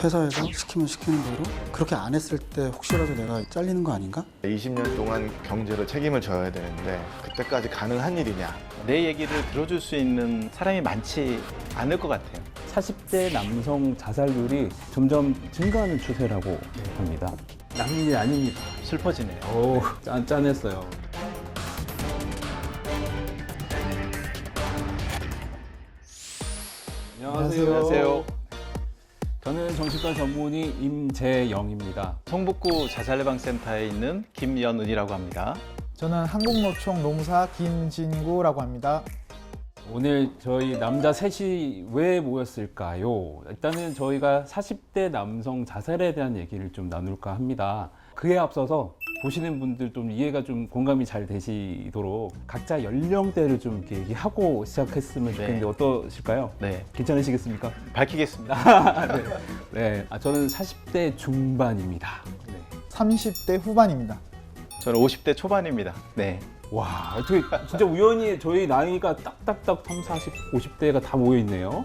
회사에서 시키면 시키는 대로 그렇게 안 했을 때 혹시라도 내가 잘리는 거 아닌가? 20년 동안 경제로 책임을 져야 되는데 그때까지 가능한 일이냐? 내 얘기를 들어줄 수 있는 사람이 많지 않을 것 같아요. 40대 남성 자살률이 점점 증가하는 추세라고 합니다. 남은 일 아닙니다. 슬퍼지네요. 오, 짠했어요. 안녕하세요. 저는 정신과 전문의 임재영입니다. 성북구 자살예방센터에 있는 김연은이라고 합니다. 저는 한국노총 노무사 김진구라고 합니다. 오늘 저희 남자 셋이 왜 모였을까요? 일단은 저희가 40대 남성 자살에 대한 얘기를 좀 나눌까 합니다. 그에 앞서서 보시는 분들 좀 이해가 좀 공감이 잘 되시도록 각자 연령대를 좀 이렇게 얘기하고 시작했으면 좋겠는데 어떠실까요? 네, 괜찮으시겠습니까? 밝히겠습니다. 네, 저는 40대 중반입니다. 네. 30대 후반입니다. 저는 50대 초반입니다. 네. 와, 어떻게 진짜 우연히 저희 나이가 딱딱딱 30, 40, 50대가 다 모여 있네요.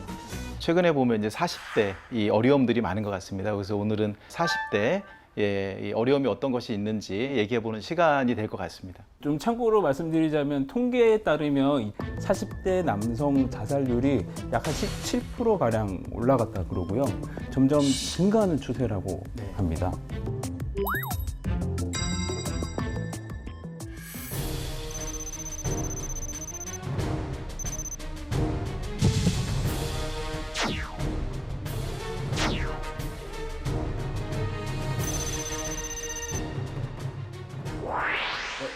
최근에 보면 이제 40대 이 어려움들이 많은 것 같습니다. 그래서 오늘은 40대 이 어려움이 어떤 것이 있는지 얘기해보는 시간이 될 것 같습니다. 좀 참고로 말씀드리자면 통계에 따르면 40대 남성 자살률이 약 한 17%가량 올라갔다 그러고요. 점점 증가하는 추세라고 합니다.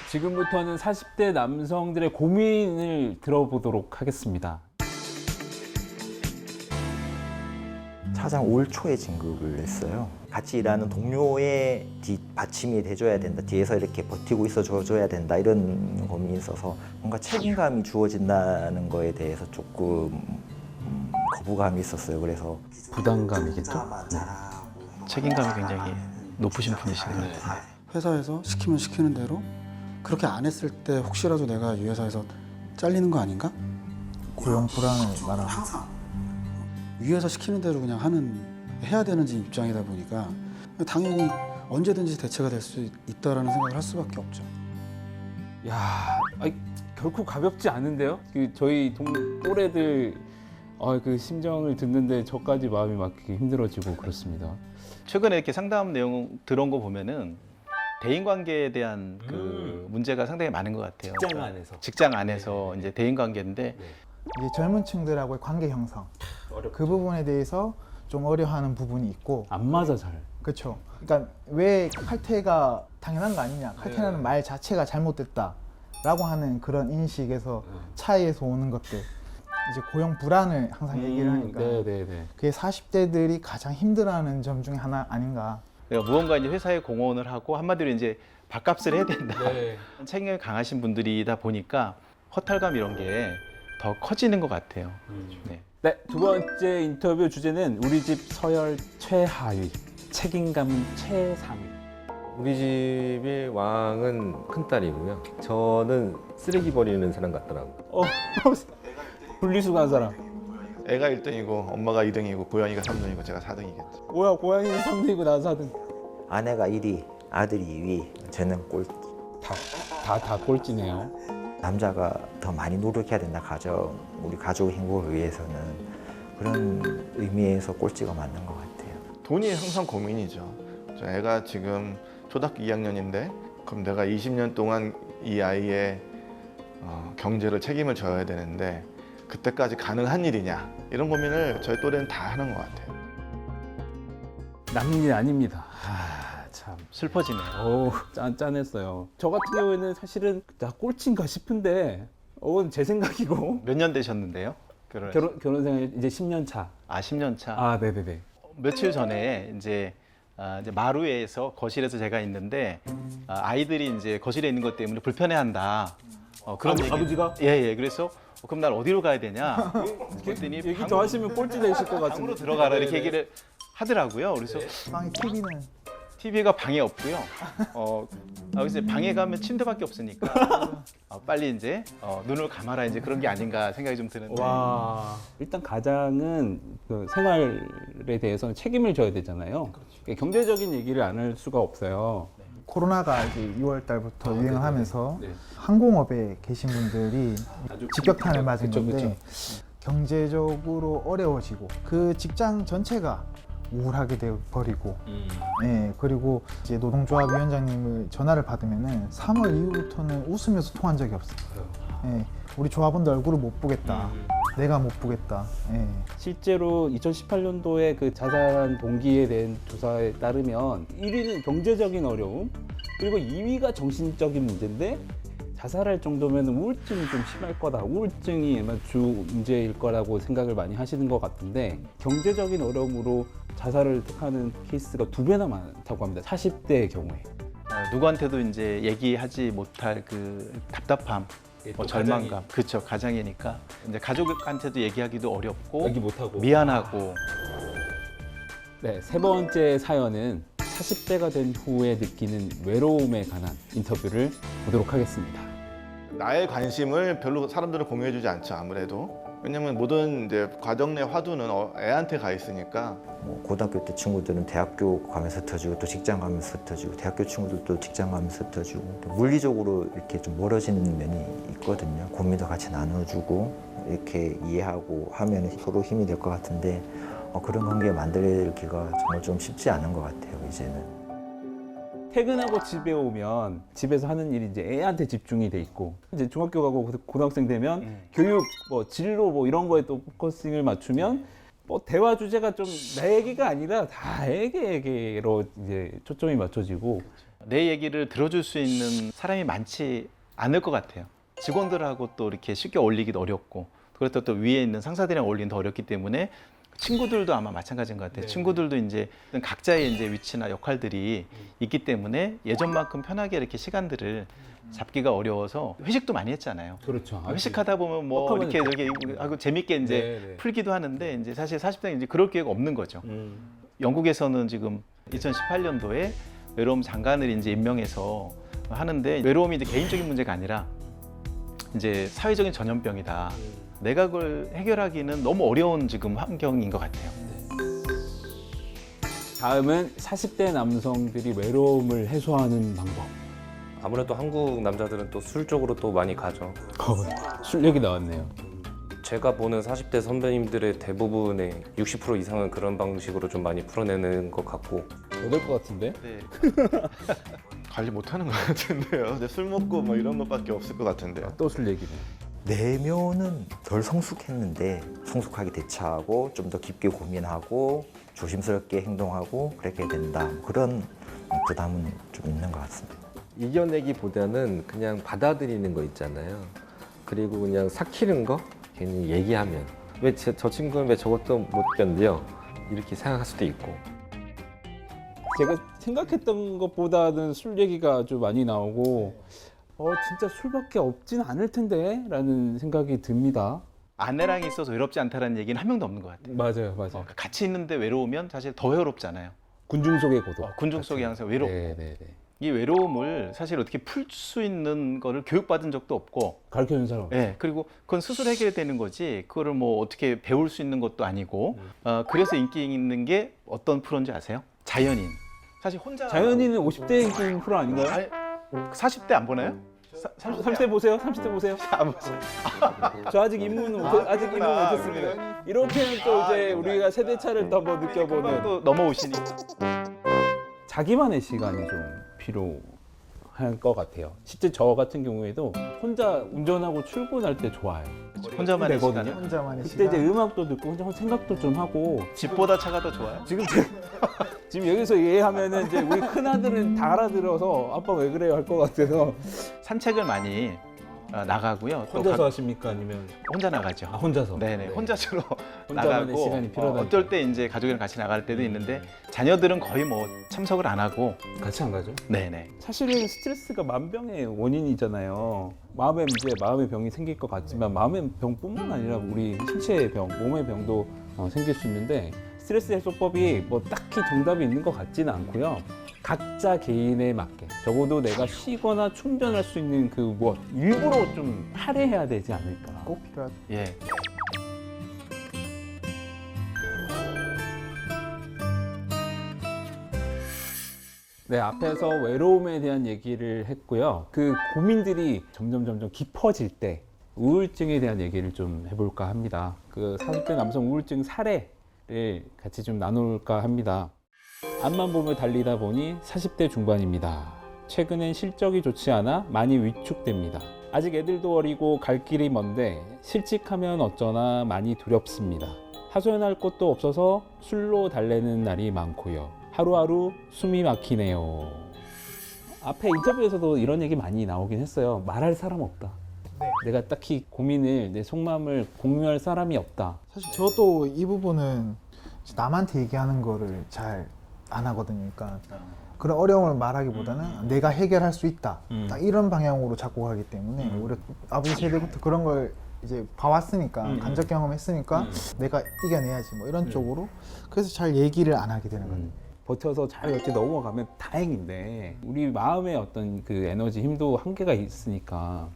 지금부터는 40대 남성들의 고민을 들어보도록 하겠습니다. 차장 올 초에 진급을 했어요. 같이 일하는 동료의 뒷받침이 돼줘야 된다. 뒤에서 이렇게 버티고 있어줘야 된다. 이런 고민이 있어서 뭔가 책임감이 주어진다는 거에 대해서 조금 거부감이 있었어요. 그래서 부담감이겠죠? 책임감이 굉장히 높으신 분이시네요. 회사에서 시키면 시키는 대로 그렇게 안 했을 때 혹시라도 내가 이 회사에서 잘리는 거 아닌가? 고용 불안을 말하는. 항상 위에서 시키는 대로 그냥 해야 되는 입장이다 보니까 당연히 언제든지 대체가 될 수 있다라는 생각을 할 수밖에 없죠. 야, 결코 가볍지 않은데요? 저희 또래들 그 심정을 듣는데 저까지 마음이 막 이렇게 힘들어지고 그렇습니다. 최근에 이렇게 상담 내용 들어온 거 보면은 대인 관계에 대한 그 문제가 상당히 많은 것 같아요. 직장 안에서. 직장 안에서 이제 대인 관계인데 이제 젊은 층들하고의 관계 형성. 그 부분에 대해서 좀 어려워하는 부분이 있고. 안 맞아 잘. 그렇죠. 그러니까 왜 칼퇴가 당연한 거 아니냐. 칼퇴라는 말 자체가 잘못됐다라고 하는 그런 인식에서 차이에서 오는 것들. 이제 고용 불안을 항상 얘기를 하니까 그게 40대들이 가장 힘들어하는 점 중에 하나 아닌가. 내가 무언가 이제 회사에 공헌을 하고 한마디로 이제 밥값을 해야 된다. 책임이 강하신 분들이다 보니까 허탈감 이런 게 더 커지는 것 같아요. 네. 네, 두 번째 인터뷰 주제는 우리 집 서열 최하위, 책임감 최상위. 우리 집의 왕은 큰딸이고요. 저는 쓰레기 버리는 사람 같더라고요. 분리수거한 사람. 애가 1등이고 엄마가 2등이고 고양이가 3등이고 제가 4등이겠죠. 뭐야, 고양이는 3등이고 나 4등. 아내가 1위, 아들이 2위, 저는 꼴찌. 다 꼴찌네요. 남자가 더 많이 노력해야 된다. 우리 가족 행복을 위해서는 그런 의미에서 꼴찌가 맞는 것 같아요. 돈이 항상 고민이죠. 저 애가 지금 초등학교 2학년인데 그럼 내가 20년 동안 이 아이의 경제를 책임을 져야 되는데 그때까지 가능한 일이냐 이런 고민을 저희 또래는 다 하는 것 같아요. 남는 일 아닙니다. 참. 슬퍼지네요. 짠했어요. 저 같은 경우에는 사실은 나 꼴찌인가 싶은데 제 생각이고. 몇 년 되셨는데요? 결혼 생활 이제 10년 차. 10년 차. 네네네. 며칠 전에 이제 마루에서 거실에서 제가 있는데 아이들이 이제 거실에 있는 것 때문에 불편해한다. 그런 얘기. 아버지가? 예. 그래서 그럼 난 어디로 가야 되냐? 그랬더니 얘기 더 하시면 꼴찌 되실 것 같은데. 방으로 들어가라 이렇게 얘기를 하더라고요. 그래서 방에 TV는 TV가 방에 없고요. 이제 방에 가면 침대밖에 없으니까 빨리 이제 눈을 감아라 이제 그런 게 아닌가 생각이 좀 드는데. 와. 일단 가장은 그 생활에 대해서는 책임을 져야 되잖아요. 그러니까 경제적인 얘기를 안 할 수가 없어요. 코로나가 이제 6월 달부터 유행을 하면서 네. 항공업에 계신 분들이 직격탄을 맞은 그쵸, 건데 경제적으로 어려워지고 그 직장 전체가 우울하게 되어 버리고 예, 그리고 이제 노동조합 위원장님을 전화를 받으면은 3월 이후부터는 웃으면서 통한 적이 없어요. 예, 우리 조합원들 얼굴을 못 보겠다. 내가 못 보겠다. 예. 실제로 2018년도에 그 자살한 동기에 대한 조사에 따르면 1위는 경제적인 어려움, 그리고 2위가 정신적인 문제인데 자살할 정도면 우울증이 좀 심할 거다. 우울증이 아마 주 문제일 거라고 생각을 많이 하시는 것 같은데 경제적인 어려움으로 자살을 하는 케이스가 2배나 많다고 합니다. 40대의 경우에. 누구한테도 이제 얘기하지 못할 그 답답함, 절망감, 그렇죠. 가장이니까 이제 가족한테도 얘기하기도 어렵고 얘기 못하고. 미안하고. 네, 세 번째 사연은 40대가 된 후에 느끼는 외로움에 관한 인터뷰를 보도록 하겠습니다. 나의 관심을 별로 사람들은 공유해주지 않죠, 아무래도. 왜냐면 모든 이제 과정 내 화두는 애한테 가 있으니까. 뭐 고등학교 때 친구들은 대학교 가면서 흩어지고 또 직장 가면서 흩어지고 대학교 친구들도 직장 가면서 흩어지고 또 물리적으로 이렇게 좀 멀어지는 면이 있거든요. 고민도 같이 나눠주고 이렇게 이해하고 하면 서로 힘이 될 것 같은데 그런 관계 만들기가 정말 좀 쉽지 않은 것 같아요, 이제는. 퇴근하고 집에 오면 집에서 하는 일이 이제 애한테 집중이 돼 있고 이제 중학교 가고 고등학생 되면 교육, 뭐 진로 뭐 이런 거에 또 포커싱을 맞추면 뭐 대화 주제가 좀 내 얘기가 아니라 다 애게로 이제 초점이 맞춰지고 내 얘기를 들어줄 수 있는 사람이 많지 않을 것 같아요. 직원들하고 또 이렇게 쉽게 어울리기도 어렵고, 그렇다고 또 위에 있는 상사들이랑 어울리는 더 어렵기 때문에 친구들도 아마 마찬가지인 것 같아요. 친구들도 이제 각자의 이제 위치나 역할들이 있기 때문에 예전만큼 편하게 이렇게 시간들을 잡기가 어려워서 회식도 많이 했잖아요. 그렇죠. 회식하다 보면 뭐 이렇게 하고 재밌게 이제 풀기도 하는데 이제 사실 40대는 이제 그럴 기회가 없는 거죠. 영국에서는 지금 2018년도에 외로움 장관을 이제 임명해서 하는데 외로움이 이제 개인적인 문제가 아니라 이제 사회적인 전염병이다. 내가 그걸 해결하기는 너무 어려운 지금 환경인 것 같아요. 다음은 40대 남성들이 외로움을 해소하는 방법. 아무래도 한국 남자들은 또 술 쪽으로 또 많이 가죠. 술 얘기 나왔네요. 제가 보는 40대 선배님들의 대부분의 60% 이상은 그런 방식으로 좀 많이 풀어내는 것 같고. 더 될 것 같은데? 네. 관리 못하는 것 같은데요. 이제 술 먹고 뭐 이런 것밖에 없을 것 같은데요. 또 술 얘기네. 내면은 덜 성숙했는데 성숙하게 대처하고 좀 더 깊게 고민하고 조심스럽게 행동하고 그렇게 된다. 그런 부담은 좀 있는 것 같습니다. 이겨내기보다는 그냥 받아들이는 거 있잖아요. 그리고 그냥 삭히는 거 괜히 얘기하면 왜 저 친구는 왜 저것도 못 견뎌 이렇게 생각할 수도 있고. 제가 생각했던 것보다는 술 얘기가 아주 많이 나오고 진짜 술밖에 없진 않을 텐데 라는 생각이 듭니다. 아내랑 있어서 외롭지 않다라는 얘기는 한 명도 없는 것 같아요. 맞아요. 같이 있는데 외로우면 사실 더 외롭잖아요. 군중 속의 고독. 군중 속에 항상 외롭고. 네네네. 이 외로움을 사실 어떻게 풀 수 있는 거를 교육받은 적도 없고, 가르쳐준 사람. 네, 그리고 그건 스스로 해결되는 거지 그거를 뭐 어떻게 배울 수 있는 것도 아니고, 그래서 인기 있는 게 어떤 프로인지 아세요? 자연인. 사실 혼자 자연인은 50대 인기 프로 아닌가요? 아니, 40대 안 보나요? 30대 보세요. 30대 보세요. 안 보세요. 저 아직 입문 못했습니다. 이렇게는 또 이제 우리가 세대 차를 또 한번 느껴보는 또 넘어오시니까. 자기만의 시간이 좀 필요할 것 같아요. 실제 저 같은 경우에도 혼자 운전하고 출근할 때 좋아요. 혼자만의 되거든요. 시간. 혼자만의 그때 시간. 이제 음악도 듣고 혼자 생각도 좀 하고 집보다 차가 더 좋아요? 지금 여기서 얘기하면은 이제 우리 큰 아들은 다 알아들어서 아빠 왜 그래요 할 것 같아서 산책을 많이 나가고요. 또 혼자서 하십니까 아니면 혼자 나가죠. 혼자서? 네네. 혼자 주로 혼자만의 나가고 시간이 필요하다니까. 어떨 때 이제 가족이랑 같이 나갈 때도 있는데 자녀들은 거의 뭐 참석을 안 하고. 같이 안 가죠? 네네. 사실은 스트레스가 만병의 원인이잖아요. 마음의 문제, 마음의 병이 생길 것 같지만 마음의 병뿐만 아니라 우리 신체의 병, 몸의 병도 생길 수 있는데 스트레스 해소법이 뭐 딱히 정답이 있는 것 같지는 않고요. 각자 개인에 맞게 적어도 내가 쉬거나 충전할 수 있는 그 무엇 일부러 좀 할애해야 되지 않을까. 꼭 필요하다. 예. 네, 앞에서 외로움에 대한 얘기를 했고요. 그 고민들이 점점 깊어질 때 우울증에 대한 얘기를 좀 해볼까 합니다. 그 40대 남성 우울증 사례를 같이 좀 나눌까 합니다. 앞만 보며 달리다 보니 40대 중반입니다. 최근엔 실적이 좋지 않아 많이 위축됩니다. 아직 애들도 어리고 갈 길이 먼데 실직하면 어쩌나 많이 두렵습니다. 하소연할 곳도 없어서 술로 달래는 날이 많고요. 하루하루 숨이 막히네요. 앞에 인터뷰에서도 이런 얘기 많이 나오긴 했어요. 말할 사람 없다. 내가 딱히 고민을, 내 속마음을 공유할 사람이 없다. 사실 저도 이 부분은 남한테 얘기하는 거를 잘 안 하거든요. 그러니까 그런 어려움을 말하기보다는 내가 해결할 수 있다. 딱 이런 방향으로 자꾸 가기 때문에 우리 아버지 세대부터 그런 걸 이제 봐왔으니까 간접 경험했으니까 내가 이겨내야지 뭐 이런 쪽으로 그래서 잘 얘기를 안 하게 되는 거예요. 버텨서 잘 이렇게 넘어가면 다행인데 우리 마음의 어떤 그 에너지 힘도 한계가 있으니까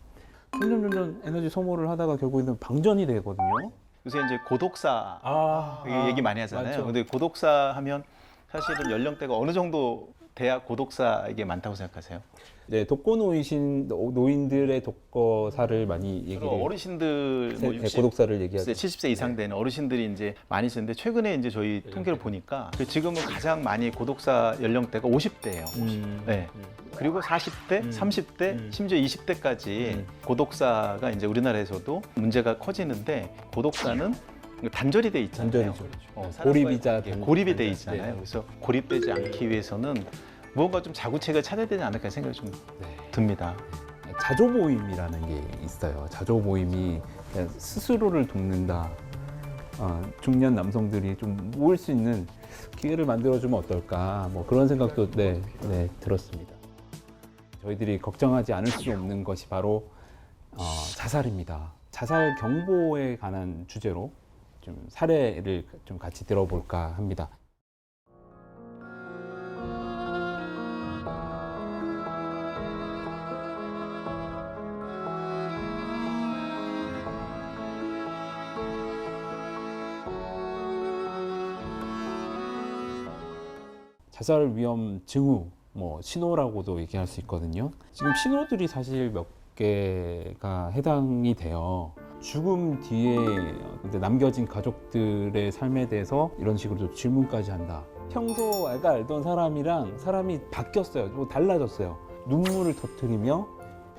점점 에너지 소모를 하다가 결국에는 방전이 되거든요. 요새 이제 고독사 얘기 많이 하잖아요. 맞죠. 근데 고독사 하면 사실은 연령대가 어느 정도 돼야 고독사에게 많다고 생각하세요? 네, 독거노이신 노인들의 독거사를 많이 얘기를 주로 어르신들 뭐 60, 고독사를 얘기하죠. 70세 이상 되는 어르신들이 이제 많이 쓰는데 최근에 이제 저희 통계를 보니까 지금은 가장 많이 고독사 연령대가 50대예요. 네. 그리고 40대, 30대, 심지어 20대까지 고독사가 이제 우리나라에서도 문제가 커지는데 고독사는 단절이 돼 있잖아요. 단절이죠. 사람과의 고립이자 관계, 단- 고립이 돼 네. 있잖아요. 네. 그래서 고립되지 않기 위해서는 무언가 좀 자구책을 찾아야 되지 않을까 생각이 좀 네. 듭니다. 자조 모임이라는 게 있어요. 자조 모임이 그냥 스스로를 돕는다. 중년 남성들이 좀 모을 수 있는 기회를 만들어주면 어떨까. 뭐 그런 생각도 네, 들었습니다. 저희들이 걱정하지 않을 수 없는 것이 바로 자살입니다. 자살 경보에 관한 주제로 좀 사례를 좀 같이 들어볼까 합니다. 자살 위험 징후, 뭐 신호라고도 얘기할 수 있거든요. 지금 신호들이 사실 몇 개가 해당이 돼요. 죽음 뒤에 남겨진 가족들의 삶에 대해서 이런 식으로 질문까지 한다. 평소 내가 알던 사람이랑 사람이 바뀌었어요. 뭐 달라졌어요. 눈물을 터뜨리며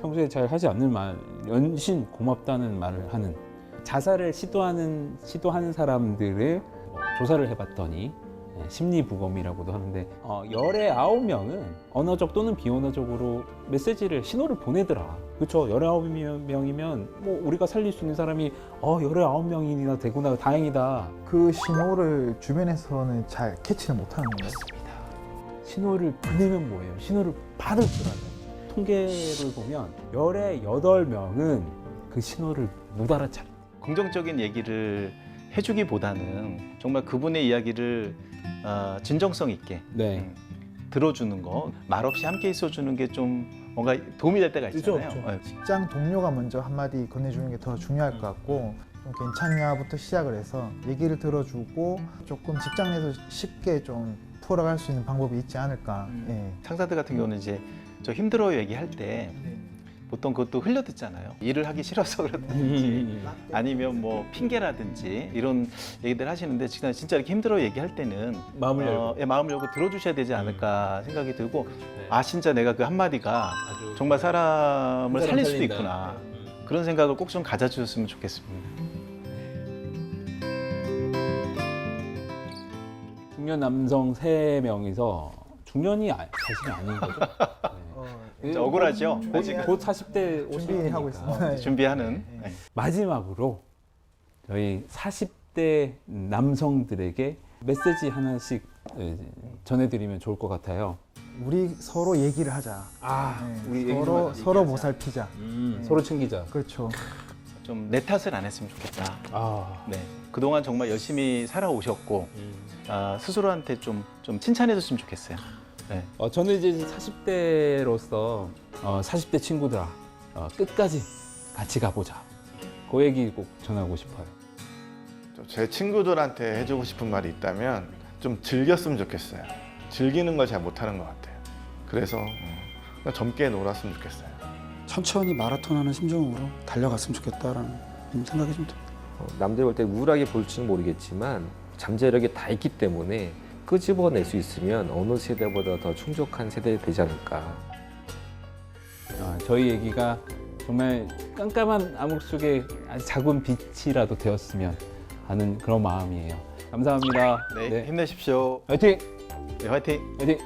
평소에 잘 하지 않는 말, 연신 고맙다는 말을 하는. 자살을 시도하는 사람들을 조사를 해봤더니 심리부검이라고도 하는데 열의 9명은 언어적 또는 비언어적으로 메시지를 신호를 보내더라. 그렇죠. 19명이면 뭐 우리가 살릴 수 있는 사람이 19명이나 되구나 다행이다. 그 신호를 주변에서는 잘 캐치를 못하는 거예요. 신호를 보내면 뭐예요? 신호를 받을 줄 알아요. 통계를 보면 열의 8명은 그 신호를 못 알아차려. 긍정적인 얘기를 해주기보다는 정말 그분의 이야기를 진정성 있게 네. 들어주는 거, 말없이 함께 있어주는 게 좀 뭔가 도움이 될 때가 있잖아요. 그렇죠. 네. 직장 동료가 먼저 한마디 건네주는 게 더 중요할 것 같고 좀 괜찮냐부터 시작을 해서 얘기를 들어주고 조금 직장 내에서 쉽게 좀 풀어갈 수 있는 방법이 있지 않을까. 예. 상사들 같은 경우는 이제 저 힘들어요 얘기할 때 보통 그것도 흘려듣잖아요. 일을 하기 싫어서 그러든지 아니면 뭐 핑계라든지 이런 얘기들 하시는데 진짜 이렇게 힘들어 얘기할 때는 마음을 열고. 마음을 열고 들어주셔야 되지 않을까 생각이 들고 진짜 내가 그 한마디가 정말 사람을 살릴 수도 있구나 그런 생각을 꼭 좀 가져주셨으면 좋겠습니다. 중년 남성 3명이서 중년이 사실은 아닌 거죠. 네. 진짜 억울하죠? 곧 40대 준비하고 있습니다. 준비하는 네. 마지막으로 저희 40대 남성들에게 메시지 하나씩 전해드리면 좋을 것 같아요. 우리 서로 얘기를 하자. 네, 우리 얘기 좀 서로 보살피자. 서로 챙기자. 그렇죠. 좀 내 탓을 안 했으면 좋겠다. 아, 네. 그동안 정말 열심히 살아오셨고 스스로한테 좀 칭찬해 줬으면 좋겠어요. 네. 저는 이제 40대로서 40대 친구들아 끝까지 같이 가보자. 그 얘기 꼭 전하고 싶어요. 제 친구들한테 해주고 싶은 말이 있다면 좀 즐겼으면 좋겠어요. 즐기는 걸 잘 못하는 것 같아요. 그래서 그냥 젊게 놀았으면 좋겠어요. 천천히 마라톤 하는 심정으로 달려갔으면 좋겠다라는 생각이 좀 듭니다. 남들 볼 때 우울하게 볼지는 모르겠지만 잠재력이 다 있기 때문에 끄집어낼 수 있으면 어느 세대보다 더 충족한 세대가 되지 않을까. 저희 얘기가 정말 깜깜한 암흑 속에 아주 작은 빛이라도 되었으면 하는 그런 마음이에요. 감사합니다. 네, 힘내십시오. 화이팅! 네, 화이팅! 화이팅!